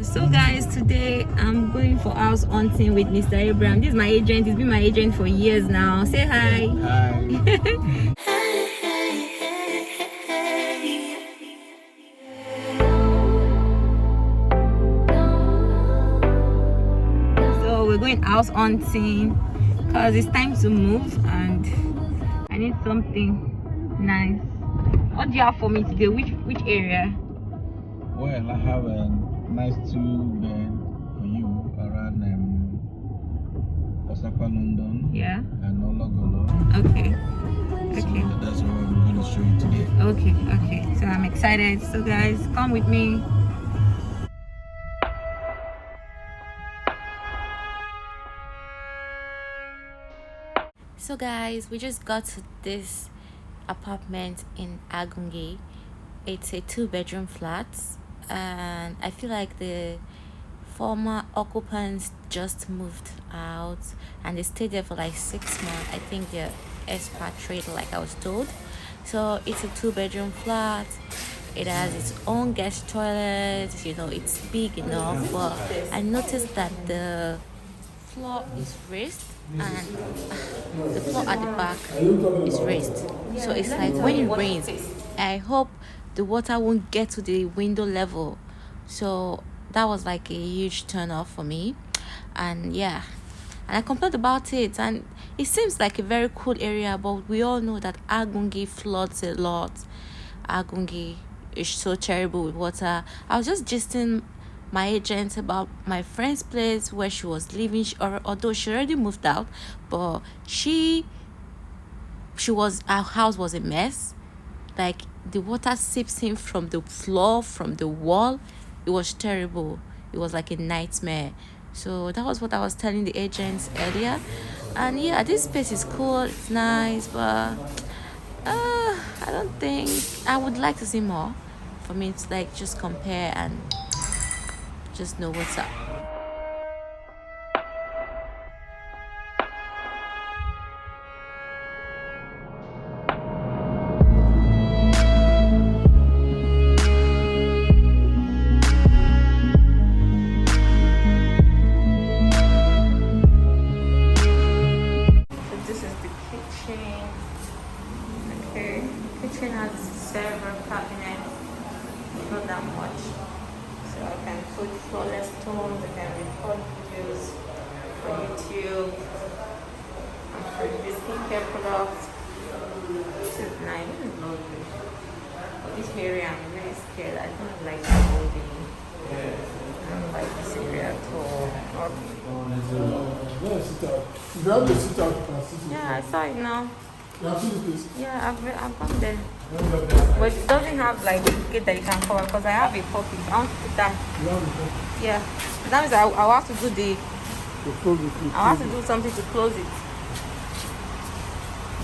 So guys, today I'm going for house hunting with Mr. Abraham. This is my agent. He's been my agent for years now. Say hi. Hi. So we're going house hunting because it's time to move and I need something nice. What do you have for me today? Which area? Well, I have a nice 2-bed for you around Osaka, London. Yeah. And Ologolo. Okay. So Okay. that's what I'm going to show you today. Okay. So I'm excited. So guys, come with me. So guys, we just got to this apartment in Agungi. It's a 2-bedroom flat and I feel like the former occupants just moved out and they stayed there for like 6 months. I think they're expatriated, like I was told. So it's a 2-bedroom flat. It has its own guest toilet, you know, it's big enough, but I noticed that the floor is raised and the floor at the back is raised. So it's like when it rains, I hope the water won't get to the window level. So that was like a huge turn off for me. And yeah, and I complained about it, and it seems like a very cool area, but we all know that Agungi floods a lot. Agungi is so terrible with water. I was just gisting my agent about my friend's place where she was living, although she already moved out, but our house was a mess. Like the water seeps in from the floor, from the wall. It was terrible. It was like a nightmare. So that was what I was telling the agents earlier. And yeah, this space is cool, it's nice, but I don't think I would like to see more for me to like just compare and just know what's up. So this is the kitchen. Okay, kitchen has several cabinets, not that much. So I can put flawless tones, I can record videos for YouTube and for the skincare products. This is nice, this is lovely. But this area I'm really scared. I don't like the building. I don't like this area at all. If you have the sit out, you can sit in. Yeah, I saw it now. You have seen this place? Yeah, I've gone there. But it doesn't have like a gate that you can cover because I have a pocket. I want to put that. You have the top. Yeah. That means I'll have to do To close the flip. I'll have to do something to close it.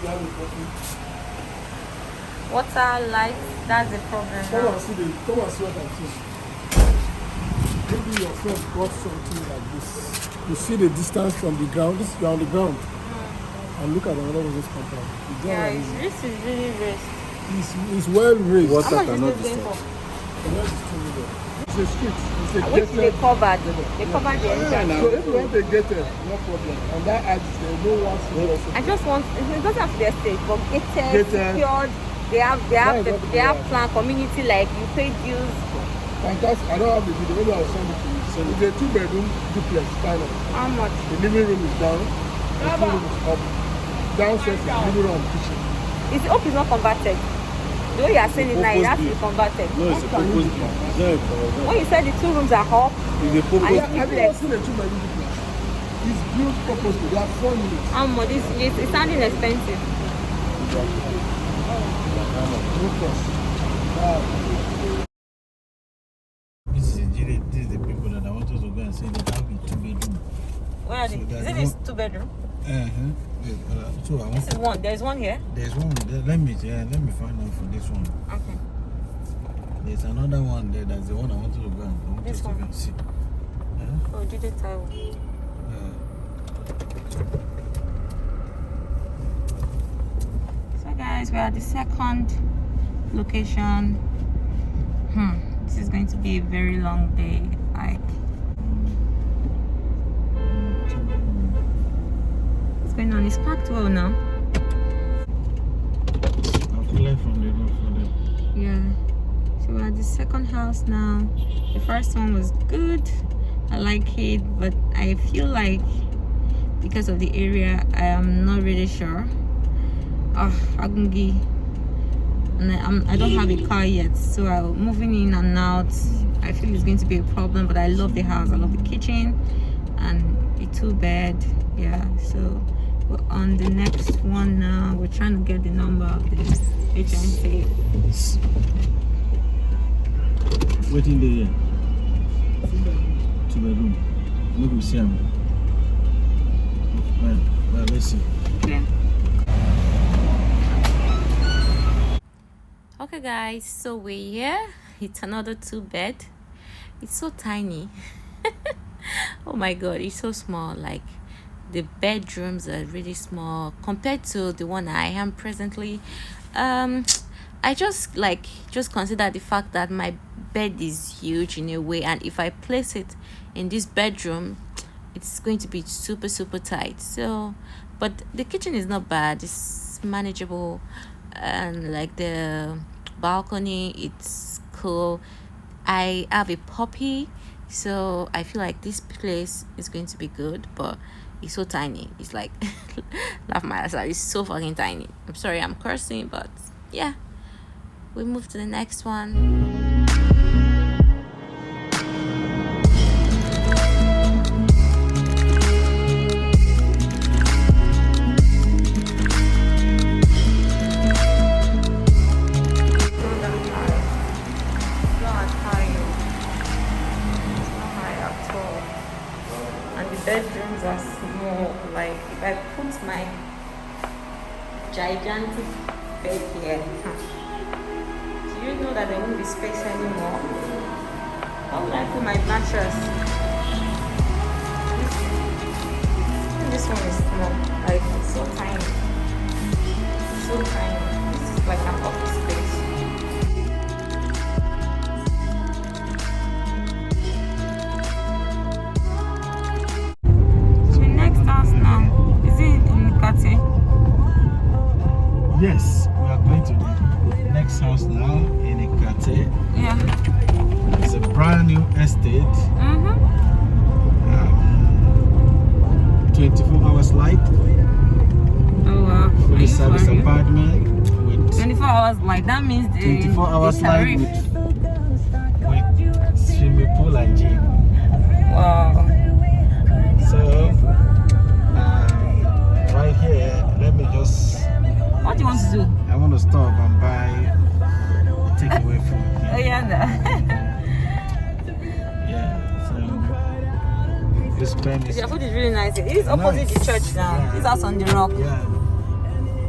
You have the pocket. Water, light, that's the problem Come now. and see what I'm saying. Maybe your friend got something like this. You see the distance from the ground. This is on the ground. And look at another one just compound. Yeah, this is really raised. It's well raised. How much is this going for? It's a street. It's a Which they gated. covered. They covered the entrance. So if you want a gated, no problem. And that adds there's no one serious. I just want, it doesn't have to be a state, but gated, Gated. secured. They have plan community, like you pay dues. Fantastic. I don't have the video. Maybe I'll send it to you. So it's a 2-bedroom duplex, kind of. How much? The living room is down. The living room is up. Downstairs is the living room and kitchen. Is the hope is not converted? The way you are saying it now, it has to be converted. No, it's a proposed plan. It's not a problem. When you said the 2 rooms are up, It's a proposed I- plan. Have you ever seen a 2-bedroom duplex? It's built purposely. There are 4 units. how much? It's sounding expensive. No cost. This is the people that I want us to go and say they have a 2-bedroom. Where are So they? there's Is it this 2-bedroom? So I want. This is one. There's one here. There's one. Let me find out for this one. Okay. There's another one there. That's the one I want to go and I want This us to one? go and see. Oh, Jide Taiwo. So guys, we're at the second location. This is going to be a very long day. it's packed well now. I'll clear from the roof for them. Yeah. So we're at the second house now. The first one was good. I like it, but I feel like because of the area, I am not really sure. Agungi. And I don't have a car yet, so I'm moving in and out. I feel it's going to be a problem, but I love the house. I love the kitchen and the 2-bed. Yeah, so we're on the next one now. We're trying to get the number of the agency. Waiting there. 2-bedroom. Look, we see him. Well, let's see. Okay. Okay guys, so we're here. It's another 2-bed. It's so tiny. Oh my god, it's so small. Like the bedrooms are really small compared to the one I am presently. I just consider the fact that my bed is huge in a way, and if I place it in this bedroom, it's going to be super tight. So but the kitchen is not bad, it's manageable, and like the balcony, it's cool. I have a puppy, so I feel like this place is going to be good, but it's so tiny. It's like laugh my ass out, it's so fucking tiny. I'm sorry I'm cursing, but yeah, we move to the next one. Bedrooms are small. Like if I put my gigantic bed here, do you know that there won't be space anymore? How would I put my mattress? This one is small. Like it's so tiny. It's so tiny. This is like an office space. Yes, we are going to the next house now in Ekate. Yeah. It's a brand new estate. 24 hours light. Oh wow. Fully service apartment with 24 hours light. That means the 24 hours light with swimming pool and gym. Wow. So right here, let me just. What do you want to do? I want to stop and buy takeaway food. Oh yeah, yeah. So this pen is. Your food is really nice. It is opposite the church now. Yeah. This house on the rock. Yeah.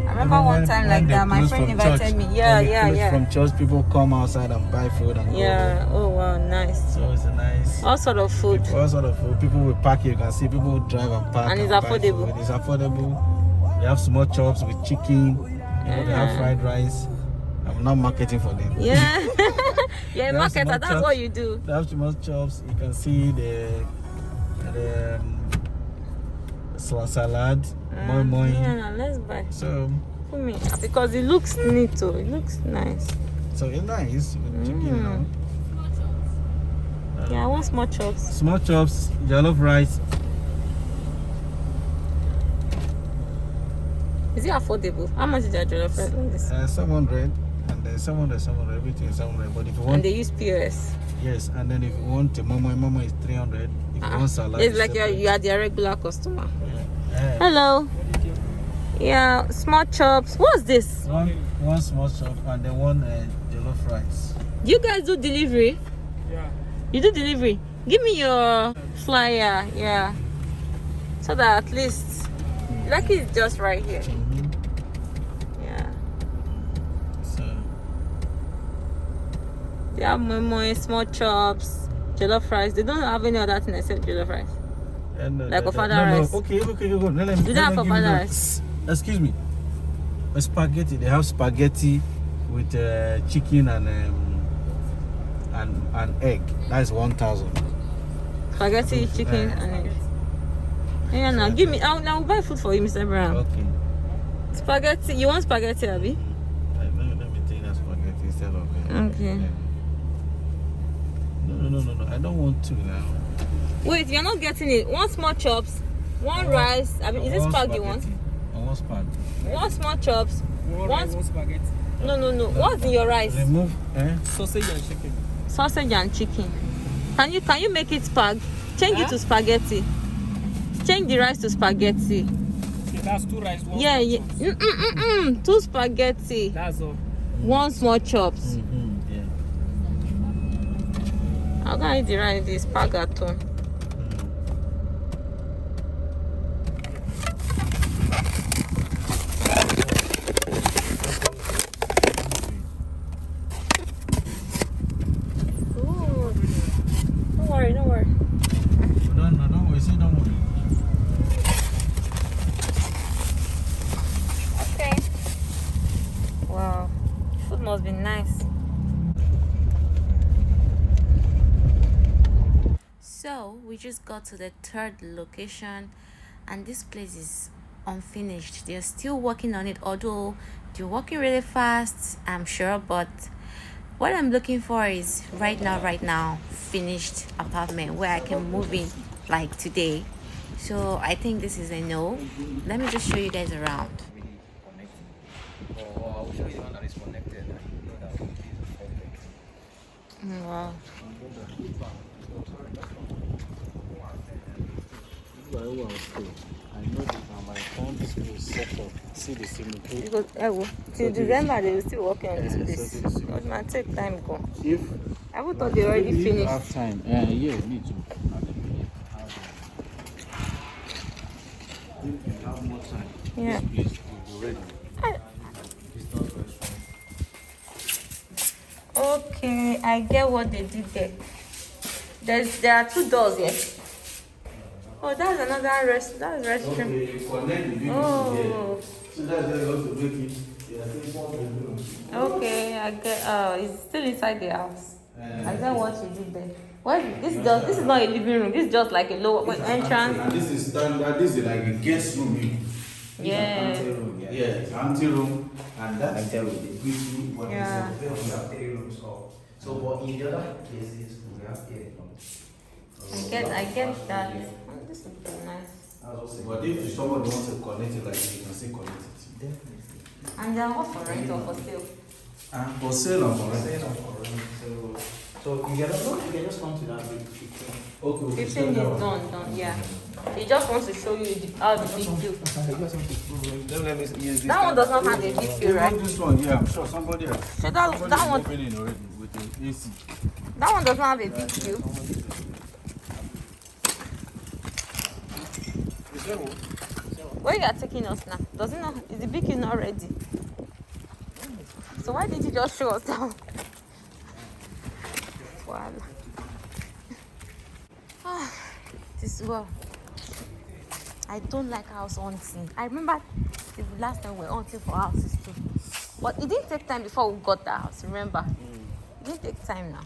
I remember one time like that. My friend invited me. Yeah. From church, people come outside and buy food and yeah. Go. Oh wow, nice. So it's a nice. All sort of food. All sort of food. People will park here. You can see people will drive and park. And it's affordable. It's affordable. They have small chops with chicken. They have fried rice. I'm not marketing for them. Yeah. Yeah, marketer. That's what you do. They have small chops. You can see the salad. Moi. Yeah, let's buy. So for me, because it looks neat too. It looks nice. So it's nice with chicken now. Yeah, I want small chops. Small chops, jollof rice. Is it affordable? How much is that jollof rice like this? 700, and then 700, everything is 700. But if you want, and they use POS. Yes, and then if you want a mama is 300. If you want salad, it's like you are their regular customer. Yeah. Hello. Yeah, small chops. What's this? One small chop and then one jollof rice. Do you guys do delivery? Yeah. You do delivery? Give me your flyer, yeah. So that at least Lekki is just right here. Yeah. So they have more small chops, jollof rice. They don't have any other thing except jollof rice. Like a father rice. Okay. Go. Do they have a father rice? Excuse me. A spaghetti. They have spaghetti with chicken and egg. That is 1,000. Spaghetti, chicken, and egg. Yeah, now give me. I'll buy food for you, Mr. Brown. Okay. Spaghetti. You want spaghetti, Abby? Let me take that spaghetti instead of it. Okay. No. I don't want to now. Wait, you're not getting it. One small chops, one rice. I mean, is this spag you want? I want spag. One small chops. One spaghetti. No. What's in your rice? Remove Sausage and chicken. Sausage and chicken. Can you make it spag? Change it to spaghetti. Change the rice to spaghetti. Okay, that's 2 rice. One Yeah. small chops. 2 spaghetti. That's all. 1 small chops. Yeah. How can I eat the rice? The spaghetti. Don't worry. No, don't worry. Say don't worry. Okay. Wow. Food must be nice. So we just got to the 3rd location, and this place is unfinished. They're still working on it, although they're working really fast, I'm sure, but what I'm looking for is right now finished apartment where I can move in like today. So I think this is a no. Let me just show you guys around. I'll show you the one that is connected and you know that it is a Wow. I know that my phone school set up. See the swimming pool. Because till December they will still working on this place. It might take time go. If I would thought they already if you finished. have time, yeah, me too. If you have more time, Yeah. this place will be ready. It's not restaurant. Okay, I get what they did there. There are 2 doors here. Oh, that's another that's restroom. Okay, you connect the big Oh. here. So that's why you have to make it. Yeah, I think 4 bedrooms. Okay, I get. It's still inside the house. I get what you did there. What this is not a living room. This is just like a lower entrance. And this is standard. This is like a guest room. Yeah. Room. Yeah, it's ante room, and that's the briefly what Yeah. we have 3 rooms all. So, but in the other places, we have 8 rooms. I get that. Oh, this would be nice. But if someone wants to connect it like this, you can still connect it. Definitely. And they are all for rent or for sale. And for sale and for Say rent. no for rent. So you can just come to that big 15. Okay, we 15 is done, yeah. He just wants to show you how the big view. Let me use this. That one does not have a big view, right? This one, yeah, I'm sure somebody else. So that one Opening already with the AC. that one does not have a big view. Where you are taking us now? Does it not? Is the big view not ready? So why did you just show us down? Wow. Well, I don't like house hunting. I remember the last time we were hunting for houses too. But it didn't take time before we got the house, remember? It didn't take time now.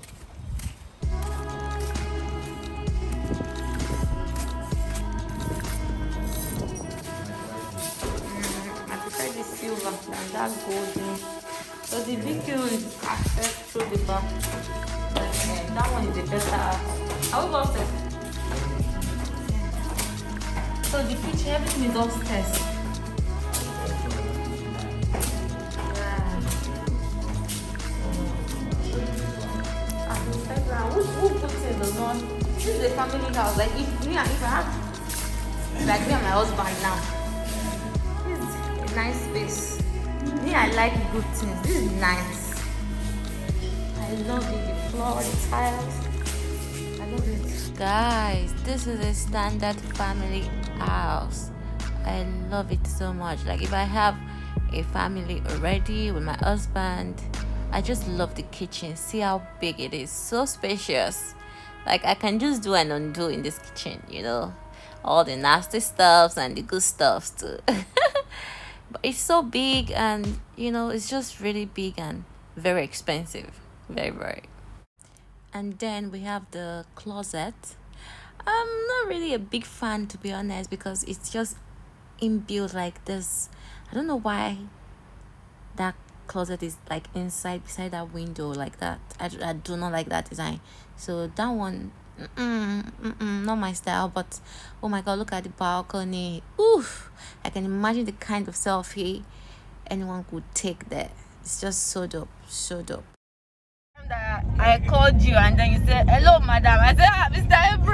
I prefer the silver than that golden. So the big one is access through the back. That one is the better. How about it? So the kitchen, everything is upstairs. Who puts in the not? This is a family house. Like if I have, like me and my husband now, this is a nice space. Me, I like good things. This is nice. I love it. The floor, the tiles. I love it. Guys, this is a standard family house. I love it so much. Like if I have a family already with my husband, I just love the kitchen. See how big it is. So spacious. Like I can just do and undo in this kitchen, you know. All the nasty stuffs and the good stuffs too. But it's so big, and you know, it's just really big and very expensive. Very. And then we have the closet. I'm not really a big fan, to be honest, because it's just inbuilt like this. I don't know why that closet is like inside beside that window like that. I do not like that design. So that one, not my style. But oh my god, look at the balcony. Oof, I can imagine the kind of selfie anyone could take there. It's just so dope, so dope. I called you and then you said hello madam. I said, Mr. Ebro.